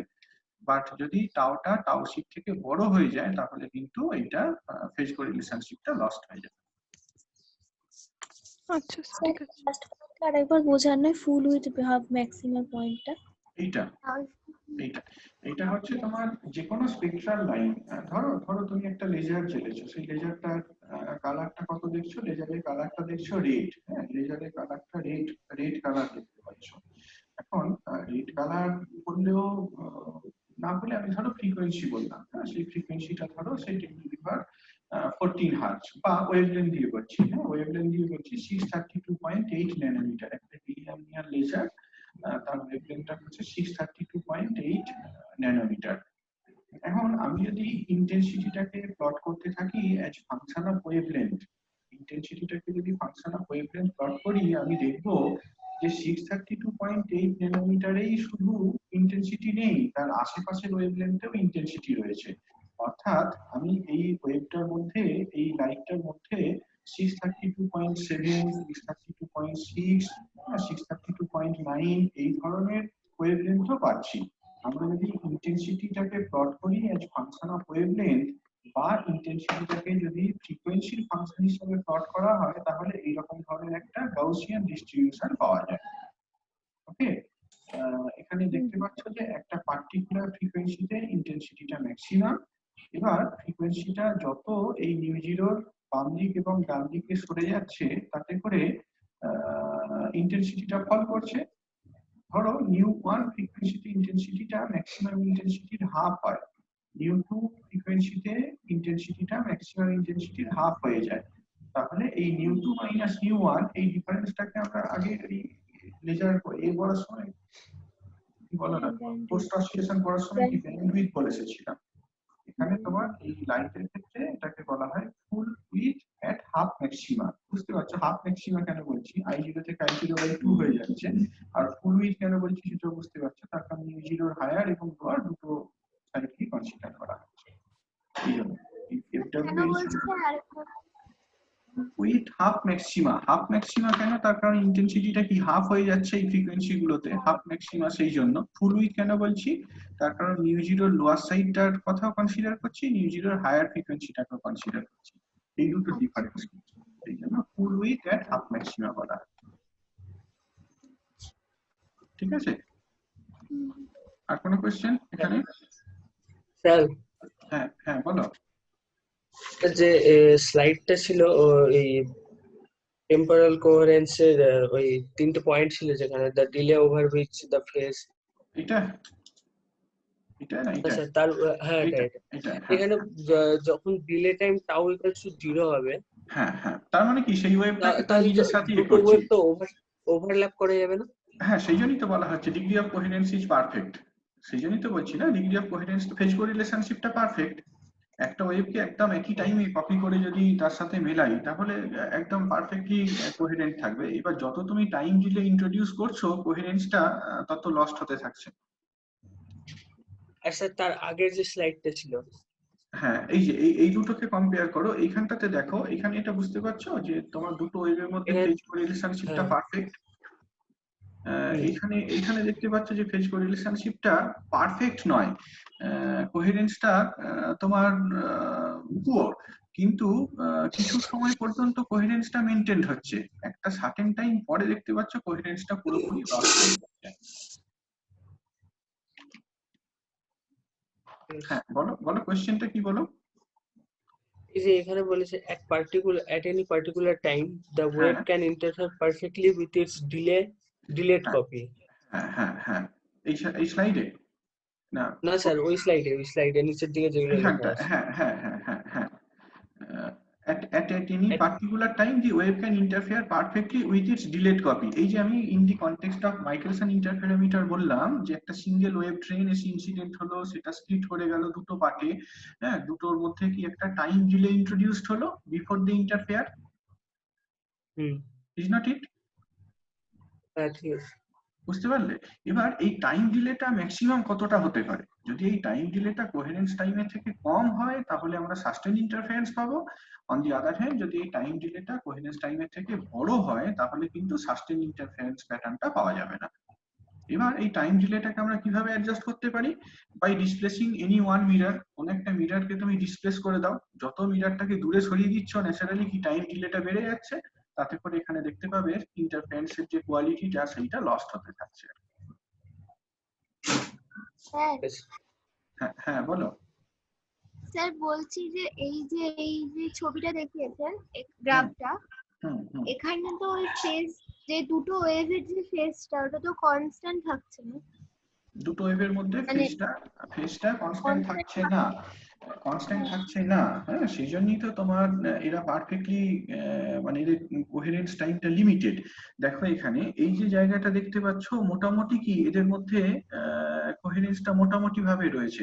বাট যদি টাওটা টাও শিপ থেকে বড় হয়ে যায়, তাহলে কিন্তু এটা ফেজ কোরিলেশনশিপটা লস্ট হয়ে যায়। আচ্ছা ঠিক আছে। লাস্ট পয়েন্টটা আরেকবার বোঝান না, ফুল উইথ ম্যাক্সিমাম পয়েন্টটা। এইটা এইটা এইটা হচ্ছে তোমার যে কোনো স্পেকট্রাল লাইন। ধরো তুমি একটা লেজার জ্বেলেছো, সেই লেজারটার কালারটা কত দেখছো? লেজারের কালারটা দেখছো রেড। হ্যাঁ, লেজারের কালারটা রেড কালার দেখতে পাচ্ছ। এখন রেড কালার করলেও না বলে আমি ধরো ফ্রিকোয়েন্সি বললাম, হ্যাঁ, সেই ফ্রিকোয়েন্সিটা ধরো সেই 10^14 হার্টজ, বা ওয়েভলেন্থ দিয়ে করছি। হ্যাঁ, ওয়েভলেন্থ দিয়ে করছি 632.8 ন্যানোমিটার। একটা হিলিয়াম লেজার, তার ওয়েভলেন্থটা হচ্ছে 632.8 ন্যানোমিটার। এখন আমি যদি ইন্টেন্সিটিটাকে প্লট করতে থাকি অ্যাজ ফাংশন অফ ওয়েভলেন্থ, ইন্টেন্সিটিটাকে যদি ফাংশন অফ ওয়েভলেন্থ প্লট করি, আমি দেখবো যে 632.8 ন্যানোমিটারেই শুধু ইন্টেন্সিটি নেই, তার আশেপাশের ওয়েভলেন্থেও ইন্টেন্সিটি রয়েছে। অর্থাৎ আমি এই ওয়েভটার মধ্যে, এই লাইটটার মধ্যে 632.7, 632.6, 632.9 এই ধরনের ওয়েভলেন্থও পাচ্ছি। আমরা যদি ইন্টেন্সিটিটাকে প্লট করি অ্যাজ ফাংশন অফ ওয়েভলেন্থ, বা ইন্টেন্সিটিটাকে যদি ফ্রিকোয়েন্সির ফাংশন হিসেবে প্লট করা হয়, তাহলে এইরকম ধরনের একটা গাউসিয়ান ডিস্ট্রিবিউশন পাওয়া যায়। ওকে, এখানে দেখতে পাচ্ছ যে একটা পার্টিকুলার ফ্রিকোয়েন্সিতে ইন্টেন্সিটিটা ম্যাক্সিমাম। এবার ফ্রিকোয়েন্সিটা যত এই নিউ জিরোর বাম দিক এবং ডান দিকে সরে যাচ্ছে, তাতে করে ইন্টেন্সিটিটা ফল করছে। ধরো নিউ1 ফ্রিকোয়েন্সিতে ইন্টেন্সিটিটা ম্যাক্সিমাম ইন্টেন্সিটির হাফ হয়, নিউ2 ফ্রিকোয়েন্সিতে ইন্টেন্সিটিটা ম্যাক্সিমাম ইন্টেন্সিটির হাফ হয়ে যায়। তাহলে এই নিউ2 মাইনাস নিউ1 এই ডিফারেন্সটাকে আমরা আগে এই লেজার এ বলার সময় কি বলা না, পোস্ট অসিলেশন করার সময় কি ব্যান্ডউইথ বলে এসেছিলাম। এখানে তোমার এই লাইটের ক্ষেত্রে এটাকে বলা হয় full width at half maxima. বুঝতে পারছো হাফ ম্যাক্সিমা কেন বলছি, i0 থেকে i0/2 হয়ে যাচ্ছে। আর ফুল উইথ কেন বলছি সেটা বুঝতে পারছো, তার কারণ u0 হায়ার এবং লোয়ার দুটো সাইডকে কনসিডার করা হচ্ছে। এই জন্য with half maxima. Half maxima কেন, তার কারণ ইন্টেন্সিটিটা কি হাফ হয়ে যাচ্ছে এই ফ্রিকোয়েন্সি গুলোতে, হাফ ম্যাক্সিমা সেই জন্য। ফুল উইথ কেন বলছি, তার কারণ u0 লোয়ার সাইডটার কথাও কনসিডার করছি, u0 হায়ার ফ্রিকোয়েন্সিটাকেও কনসিডার করছি, এই দুটো ডিফারেন্স। এই জন্য ফুল উইথ এট হাফ ম্যাক্সিমা বলা। ঠিক আছে, আর কোনো কোশ্চেন এখানে? স্যার হ্যাঁ হ্যাঁ বলো। যে স্লাইডটা ছিল এই টেম্পোরাল কোহেরেন্সের ওই তিনটে পয়েন্ট ছিল যেখানে the delay over which the phase, এটা এটা না এটা আচ্ছা তার হ্যাঁ এটা এটা এটা এখানে যখন delay time tau equals to 0 হবে, হ্যাঁ হ্যাঁ, তার মানে কি সেই ওয়েভটাকে তার তাহলে নিজের সাথে দুটো করছি। ওয়েভ তো ওভারল্যাপ করে যাবে না? হ্যাঁ, সেই জন্যই তো বলা হচ্ছে degree of coherence is perfect. সেই জন্যই তো বলছি না ডিগ্রি অফ কোহেরেন্স, ফেজ কোরিলেশনশিপটা পারফেক্ট। একটা ওয়েভকে একদম একই টাইমে কপি করে যদি তার সাথে মেলাই তাহলে একদম পারফেক্টলি কোহেরেন্ট থাকবে। এবার যত তুমি টাইম ডিলে ইন্ট্রোডিউস করছো কোহেরেন্সটা তত লস্ট হতে থাকছে। আর স্যার তার আগের যে স্লাইডটা ছিল, হ্যাঁ এই যে এই দুটোকে কম্পেয়ার করো, এইখানটাতে দেখো, এখানে এটা বুঝতে পারছো যে তোমার দুটো ওয়েভের মধ্যে ফেজ কোরিলেশনশিপটা পারফেক্ট। এইখানে দেখতে পাচ্ছ যে ফেজ কোরিলেশনশিপটা পারফেক্ট নয়, কোহেরেন্সটা তোমার পুয়ার, কিন্তু কিছু সময় পর্যন্ত কোহেরেন্সটা মেইনটেইন হচ্ছে, একটা সার্টেন টাইম পরে দেখতে পাচ্ছ কোহেরেন্সটা পুরোপুরি লস হয়ে যাচ্ছে। হ্যাঁ বলো বলো কোশ্চেনটা কি বলো। এই যে এখানে বলেছে at any particular time the wave can interfere perfectly with its delayed copy। হ্যাঁ হ্যাঁ হ্যাঁ, এই স্লাইডে না না স্যার ওই স্লাইডে নিচের দিকে যেগুলো লেখা আছে। হ্যাঁ হ্যাঁ হ্যাঁ হ্যাঁ হ্যাঁ, at any particular time the wave can interfere perfectly with its delayed copy। এই যে আমি in the context of Michelson interferometer বললাম যে একটা সিঙ্গেল ওয়েভ ট্রেন এসে ইনসিডেন্ট হলো, সেটা স্প্লিট করে গেল দুটো পার্টে, হ্যাঁ দুটোর মধ্যে কি একটা টাইম ডিলে ইন্ট্রোডিউসড হলো before the interfere, is not it? হ্যাঁ ঠিক আছে, বুঝতে পারলে? এবার এই টাইম ডিলেটা ম্যাক্সিমাম কতটা হতে পারে, যদি এই টাইম ডিলেটা কোহেরেন্স টাইমের থেকে কম হয় তাহলে আমরা সাস্টেইন ইন্টারফারেন্স পাবো। অন দি আদার হ্যান্ড যদি এই টাইম ডিলেটা কোহেরেন্স টাইমের থেকে বড় হয় তাহলে কিন্তু সাস্টেইন ইন্টারফারেন্স প্যাটার্নটা পাওয়া যাবে না। এবার এই টাইম ডিলেটাকে আমরা কিভাবে অ্যাডজাস্ট করতে পারি, বাই ডিসপ্লেসিং এনি ওয়ান মিরর। কোন একটা মিররকে তুমি ডিসপ্লেস করে দাও, যত মিররটাকে দূরে সরিয়ে দিচ্ছ ন্যাচারালি কি টাইম ডিলেটা বেড়ে যাচ্ছে, তাতে করে এখানে দেখতে পাবে ইন্টারফারেন্সের যে কোয়ালিটিটা সেইটা লস্ট হতে থাকছে। হ্যাঁ হ্যাঁ বলো। স্যার বলছি যে এই যে ছবিটা দেখিয়েছেন গ্রাফটা, এখানে তো ওই ফেজ যে দুটো ওয়েভের যে ফেজটা ওটা তো কনস্ট্যান্ট থাকছে না, দুটো ওয়েভের মধ্যে ফেজটা কনস্ট্যান্ট থাকছে না, কনস্ট্যান্ট থাকছে না। হ্যাঁ সেই জন্যই তো তোমার এরা পারফেক্টলি মানে এদের কোহেরেন্স টাইমটা লিমিটেড। দেখো এখানে এই যে জায়গাটা দেখতে পাচ্ছ মোটামুটি কি এদের মধ্যে কোহেরেন্সটা মোটামুটি ভাবে রয়েছে,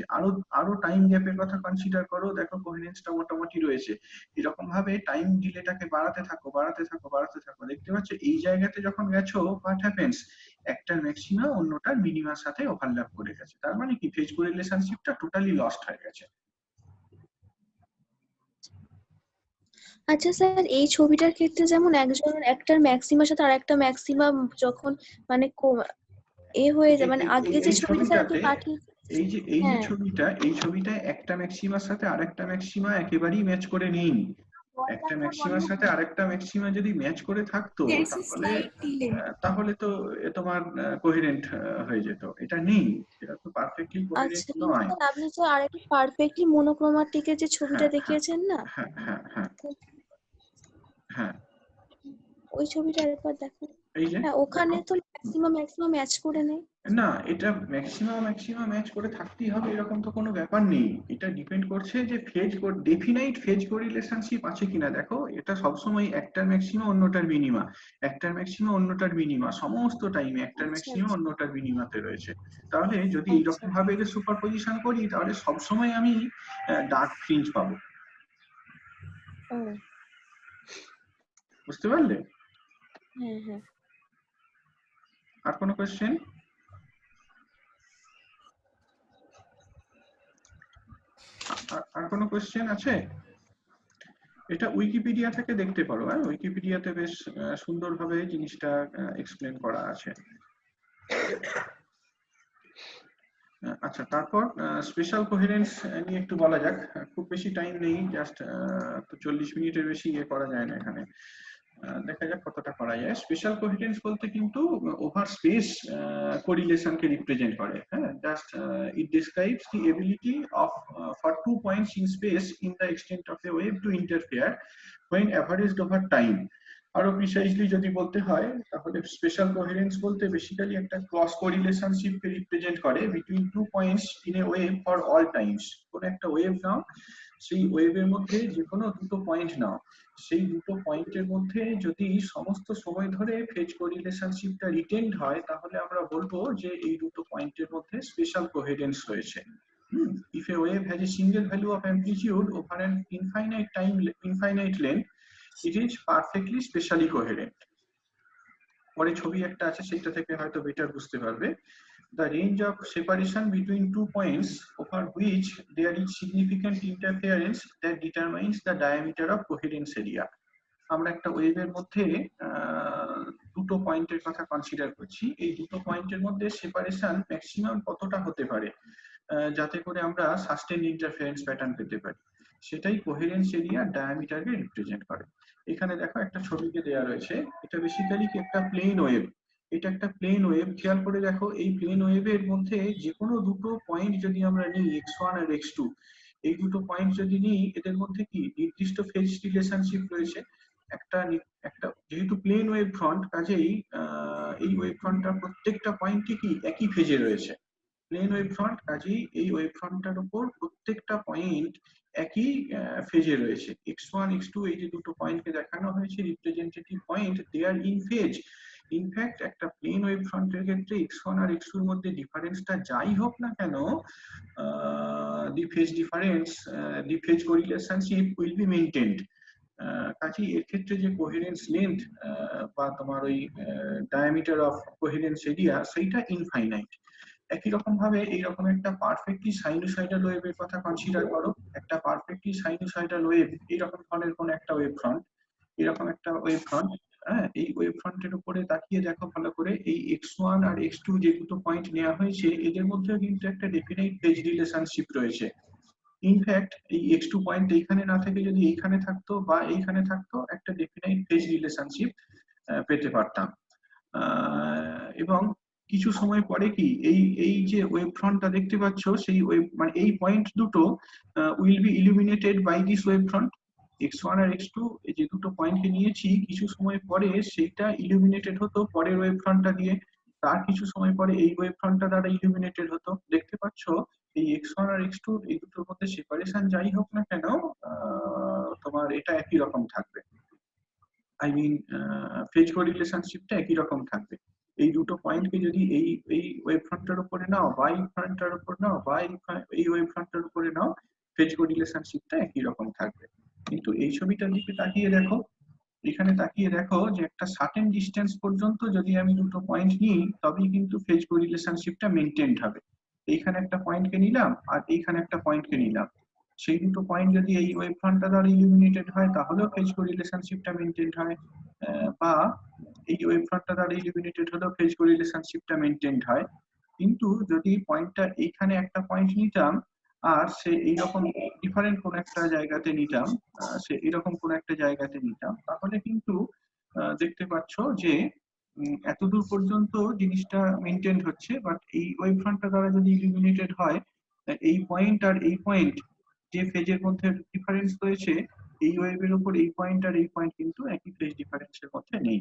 আরো টাইম গ্যাপের কথা কনসিডার করো, দেখো কোহেরেন্সটা মোটামুটি রয়েছে। এরকম ভাবে টাইম ডিলেটাকে বাড়াতে থাকো বাড়াতে থাকো বাড়াতে থাকো, দেখতে পাচ্ছ এই জায়গাতে যখন গেছো হোয়াট হ্যাপেন্স, একটার ম্যাক্সিমা অন্যটার মিনিমার সাথে ওভারল্যাপ করে গেছে, তার মানে কি ফেজ কোরিলেশনশিপটা টোটালি লস্ট হয়ে গেছে। আচ্ছা স্যার, এই ছবিটার ক্ষেত্রে যেমন একটার ম্যাক্সিমার সাথে আরেকটা ম্যাক্সিমাম যখন মানে হয়ে যায়, মানে আগে যে ছবিটা স্যার পাঠিয়েছে এই ছবিটা একটা ম্যাক্সিমার সাথে আরেকটা ম্যাক্সিমা একেবারেই ম্যাচ করে নেই। একটা ম্যাক্সিমার সাথে আরেকটা ম্যাক্সিমা যদি ম্যাচ করে থাকতো তাহলে তো তোমার কোহেরেন্ট হয়ে যেত, এটা নেই, এটা তো পারফেক্টলি কোহেরেন্ট নয়। আপনি যে আরেকটা পারফেক্টলি মনোক্রোমাটিকের যে ছবিটা দেখিয়েছেন না, হ্যাঁ হ্যাঁ হ্যাঁ হ্যাঁ ওই ছবিটা একবার দেখো। এই যে হ্যাঁ ওখানে তো ম্যাক্সিমাম ম্যাচ করে নেয়। না, এটা ম্যাক্সিমাম ম্যাচ করে থাকতেই হবে এরকম তো কোনো ব্যাপার নেই। এটা ডিপেন্ড করছে যে ডেফিনাইট ফেজ কোরিলেশনশিপ আছে কিনা। দেখো এটা সবসময় একটার ম্যাক্সিমা অন্যটার মিনিমা, একটার ম্যাক্সিমা অন্যটার মিনিমা, সমস্ত টাইমে একটার আচ্ছা ম্যাক্সিমা আচ্ছা অন্যটার মিনিমাতে রয়েছে। তাহলে যদি আচ্ছা এইরকম ভাবে এদের সুপারপজিশন করি তাহলে সবসময় আমি ডার্ক ফ্রিঞ্জ পাবো। ও বুঝতে পারলে? হ্যাঁ হ্যাঁ। আর কোনো কোয়েশ্চেন? আর কোনো কোয়েশ্চেন আছে? এটা উইকিপিডিয়া থেকে দেখতে পারো, হ্যাঁ উইকিপিডিয়াতে বেশ সুন্দরভাবে জিনিসটা এক্সপ্লেন করা আছে। আচ্ছা, তারপর স্পেশাল কোহেরেন্স নিয়ে একটু বলা যাক। খুব বেশি টাইম নেই, জাস্ট 40 মিনিটের বেশি ইয়ে করা যায় না এখানে। দেখা যাক কতটা করা যায়। স্পেশাল কোহেরেন্স বলতে কিন্তু ওভার স্পেস কোরিলেশনকে রিপ্রেজেন্ট করে। হ্যাঁ, just it describes the ability of for 2 points in space in the extent of A wave two interfere when averaged over time। আরো প্রিসাইজলি যদি বলতে হয় তাহলে স্পেশাল কোহেরেন্স বলতে বেসিক্যালি একটা ক্রস কোরিলেশনশিপ কে রিপ্রেজেন্ট করে between 2 points in a wave for all Times. কোন একটা ওয়েভ নাও, সেই ওয়েভের মধ্যে যে কোনো দুটো পয়েন্ট নাও, সেই দুটো পয়েন্টের মধ্যে যদি সমস্ত সময় ধরে ফেজ কোরিলেশনশিপটা রিটেইনড হয় তাহলে আমরা বলবো যে এই দুটো পয়েন্টের মধ্যে স্পেশাল কোহেরেন্স রয়েছে। If a wave has a single value of amplitude over an infinite length, it is perfectly spatially coherent. পরে ছবি একটা আছে, সেটা থেকে হয়তো বেটার বুঝতে পারবে। The range of separation between 2 points over which there is significant interference that determines the diameter of coherence area. আমরা একটা ওয়েভের মধ্যে দুটো পয়েন্টের কথা কনসিডার করছি, এই দুটো পয়েন্টের মধ্যে সেপারেশন ম্যাক্সিমাম কতটা হতে পারে যাতে করে আমরা সাস্টেইন ইন্টারফারেন্স প্যাটার্ন পেতে পারি, সেটাই কোহেরেন্স এরিয়া ডায়ামিটারকে রিপ্রেজেন্ট করে। এখানে দেখো একটা ছবিতে দেওয়া রয়েছে, এটা বেসিক্যালি একটা প্লেন ওয়েভ। এটা একটা প্লেন ওয়েভ, খেয়াল করে দেখো এই প্লেন ওয়েভের মধ্যে যে কোনো দুটো পয়েন্ট যদি আমরা নিই x1 আর x2, এই দুটো পয়েন্ট যদি নিই এদের মধ্যে কি নির্দিষ্ট ফেজ রিলেশনশিপ রয়েছে। একটা যেহেতু প্লেন ওয়েভ ফ্রন্ট, কাজেই এই ওয়েভ ফ্রন্টটার প্রত্যেকটা পয়েন্টই কি একই ফেজে রয়েছে। প্লেন ওয়েভ ফ্রন্ট, কাজেই এই ওয়েভ ফ্রন্টটার উপর প্রত্যেকটা পয়েন্ট একই ফেজে রয়েছে। x1 x2 এই যে দুটো পয়েন্টকে দেখানো হয়েছে representative point, they are in phase. In fact একটা প্লেন ওয়েভ ফ্রন্টের ক্ষেত্রে x1 আর x2 এর মধ্যে ডিফারেন্সটা যাই হোক না কেন, the phase difference, the phase correlationship will be maintained. কাজেই এর ক্ষেত্রে যে কোহেরেন্স লেন্থ বা তোমার ওই ডায়ামিটার অফ কোহেরেন্স এরিয়া সেইটা ইনফাইনাইট। একই রকম ভাবে এইরকম একটা পারফেক্টলি সাইনোসয়েডাল ওয়েভের কথা কনসিডার করো। একটা পারফেক্টলি সাইনোসয়েডাল ওয়েভ, এইরকম ধরনের কোন একটা ওয়েভ ফ্রন্ট, এরকম একটা ওয়েভ ফ্রন্ট। হ্যাঁ, এই ওয়েভ ফ্রন্টের উপরে তাকিয়ে দেখো ভালো করে, এই x1 আর x2 যে দুটো পয়েন্ট নেওয়া হয়েছে এদের মধ্যেও কিন্তু একটা ডেফিনাইট ফেজ রিলেশনশিপ রয়েছে। ইনফ্যাক্ট এই x2 পয়েন্ট এইখানে না থেকে যদি এইখানে থাকতো বা এইখানে থাকতো, একটা ডেফিনাইট ফেজ রিলেশনশিপ পেতে পারতাম। এবং কিছু সময় পরে কি এই যে ওয়েভ ফ্রন্টটা দেখতে পাচ্ছ, সেই ওয়েভ মানে এই পয়েন্ট দুটো will be illuminated by this wave front. x1 আর x2 এই যে দুটো পয়েন্টকে নিয়েছি, কিছু সময় পরে সেইটা ইলুমিনেটেড হতো পরের ওয়েভ ফ্রন্টটা দিয়ে, তার কিছু সময় পরে এই ওয়েভ ফ্রন্টটা দ্বারা ইলুমিনেটেড হতো। দেখতে পাচ্ছ এই x1 আর x2 এই দুটোর মধ্যে সেপারেশন যাই হোক না কেন, তোমার এটা একই রকম থাকবে। আই মিন ফেজ কোরিলেশনশিপটা একই রকম থাকবে। এই দুটো পয়েন্টকে যদি এই ওয়েভ ফ্রন্টের উপরে নাও বা এই ফ্রন্টের উপর নাও বা এই ওয়েভ ফ্রন্টের উপরে নাও, ফেজ কোরিলেশনশিপটা একই রকম থাকবে। কিন্তু এই ছবিটার দিকে তাকিয়ে দেখো, এখানে তাকিয়ে দেখো যে একটা সার্টেন ডিসটেন্স পর্যন্ত যদি আমি দুটো পয়েন্ট নিই তবেই কিন্তু ফেজ কোরিলেশনশিপটা মেইনটেইনড হবে। এইখানে একটা পয়েন্টকে নিলাম আর এইখানে একটা পয়েন্টকে নিলাম, সেই দুটো পয়েন্ট যদি এই ওয়েভ ফ্রন্টটা দ্বারা ইলুমিনেটেড হয় তাহলেও ফেজ কোরিলেশনশিপটা মেইনটেইনড হয়, বা এই ওয়েভ ফ্রন্টটা দ্বারা ইলুমিনেটেড হলেও ফেজ কোরিলেশনশিপটা মেইনটেইনড হয়। কিন্তু যদি পয়েন্টটা এইখানে একটা পয়েন্ট নিতাম আর সে এইরকম ডিফারেন্ট কোন একটা জায়গাতে নিতাম, তাহলে কিন্তু দেখতে পাচ্ছ যে এতদূর পর্যন্ত জিনিসটা মেইনটেইন হচ্ছে, বাট এই ওয়েভ ফ্রন্টটা দ্বারা যদি ইলুমিনেটেড হয়, এই পয়েন্ট আর এই পয়েন্ট যে ফেজের মধ্যে ডিফারেন্স রয়েছে এই ওয়েভের উপর এই পয়েন্ট আর এই পয়েন্ট কিন্তু একই ফেজ ডিফারেন্সের মধ্যে নেই।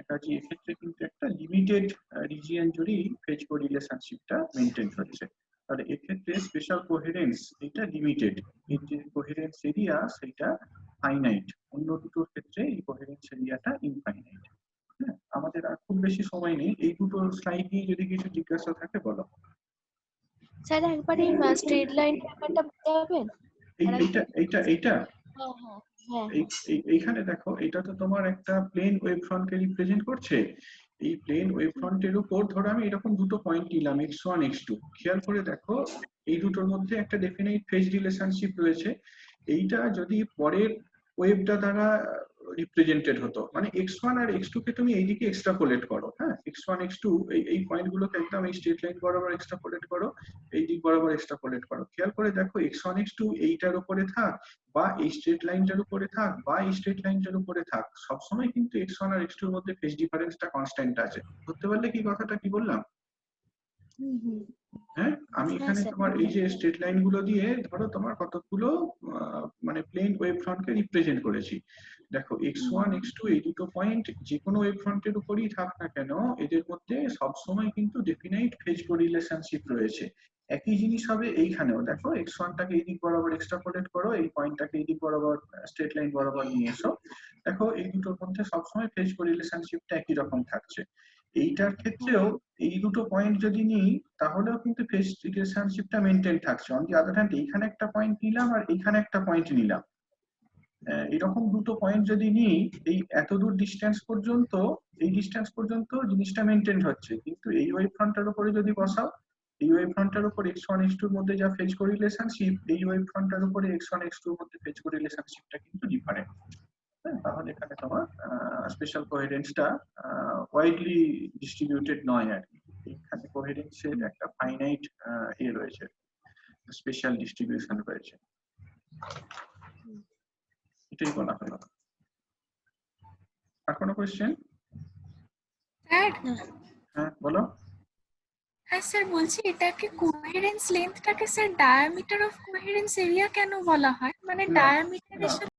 কাজে এক্ষেত্রে কিন্তু একটা লিমিটেড রিজিয়ন জুড়েই ফেজ কোরিলেশনশিপটা মেনটেন হচ্ছে। আর এক্ষেত্রে স্পেশাল কোহেরেন্স এটা লিমিটেড, এর যে কোহেরেন্স এরিয়া সেটা ফাইনাইট। অন্য দুটোর ক্ষেত্রে এই কোহেরেন্স এরিয়াটা ইনফাইনাইট। হ্যাঁ, আমাদের আর খুব বেশি সময় নেই, এই দুটো স্লাইড নিয়ে যদি কিছু জিজ্ঞাসা থাকে বলো। স্যার একবার এই স্ট্রেট লাইন ব্যাপারটা বোঝাবেন? এইটা এইটা এইটা হ্যাঁ হ্যাঁ হ্যাঁ এইখানে দেখো, এটা তো তোমার একটা প্লেন ওয়েভ ফ্রন্টকে রিপ্রেজেন্ট করছে। এই প্লেন ওয়েভ ফ্রন্টের উপর ধরো আমি এরকম দুটো পয়েন্ট নিলাম x1 x2, খেয়াল করে দেখো এই দুটোর মধ্যে একটা ডেফিনাইট ফেজ রিলেশনশিপ রয়েছে। এইটা যদি পরের ওয়েভটা দ্বারা রিপ্রেজেন্টেড হতো, মানে x1 আর x2 কে তুমি এইদিকে এক্সট্রাপোলেট করো, হ্যাঁ x1 x2 এই পয়েন্টগুলোকে একদম এই স্ট্রেট লাইন বরাবর এক্সট্রাপোলেট করো, এই দিক বরাবর এক্সট্রাপোলেট করো। খেয়াল করে দেখো x1 x2 এইটার উপরে থাক বা এই স্ট্রেট লাইনটার উপরে থাক বা এই স্ট্রেট লাইনটার উপরে থাক, সবসময় কিন্তু x1 আর x2 এর মধ্যে ফেজ ডিফারেন্সটা কনস্ট্যান্ট আছে। ধরতে পারলে কি কথাটা কি বললাম? হ্যাঁ, আমি এখানে তোমার এই যে স্ট্রেট লাইন গুলো দিয়ে ধরো তোমার কতগুলো মানে প্লেন ওয়েভ ফ্রন্টকে রিপ্রেজেন্ট করেছি। দেখো x1 x2 এই দুটো পয়েন্ট যে কোনো ওয়েভ ফ্রন্টের উপরই থাক না কেন, এদের মধ্যে সবসময় কিন্তু ডেফিনাইট ফেজ কোরিলেশনশিপ রয়েছে। একই জিনিস হবে এইখানেও, দেখো x1 টাকে এই দিক বরাবর এক্সট্রাপোলেট করো, এই পয়েন্টটাকে এই দিক বরাবর স্ট্রেট লাইন বরাবর নিয়ে এসো, দেখো এই দুটোর মধ্যে সবসময় ফেজ কোরিলেশনশিপটা একই রকম থাকছে। এইটার ক্ষেত্রেও এই দুটো পয়েন্ট যদি নিই তাহলেও কিন্তু ফেজ রিলেশনশিপটা মেইনটেইন থাকছে। অন দি আদার হ্যান্ড এইখানে একটা পয়েন্ট নিলাম আর এইখানে একটা পয়েন্ট নিলাম, এরকম দুটো পয়েন্ট যদি নিই এই এত দূর ডিসটেন্স পর্যন্ত, এই ডিসটেন্স পর্যন্ত জিনিসটা মেইনটেইন হচ্ছে, কিন্তু এই ওয়েভ ফ্রন্টের উপরে যদি বসাও, এই ওয়েভ ফ্রন্টের উপর x1 x2 এর মধ্যে যা ফেজ কোরিলেশনশিপ, এই ওয়েভ ফ্রন্টের উপরে x1 x2 এর মধ্যে ফেজ কোরিলেশনশিপটা কিন্তু ডিফারেন্ট। তাহলে এখানে তোমার স্পেশাল কোহেরেন্সটা ওয়াইডলি ডিস্ট্রিবিউটেড নয় আর কি, এখানে কোহেরেন্সের একটা ফাইনাইট ইয়ে রয়েছে, স্পেশাল ডিস্ট্রিবিউশন রয়েছে, এটাই বলা হলো। আর কোনো কোয়েশ্চেন? স্যার হ্যাঁ বলো। হ্যাঁ স্যার বলছি এটাকে কোহেরেন্স লেন্থটাকে sir diameter of coherence area কেন বলা হয়? মানে না, ডায়ামিটারের না। সাথে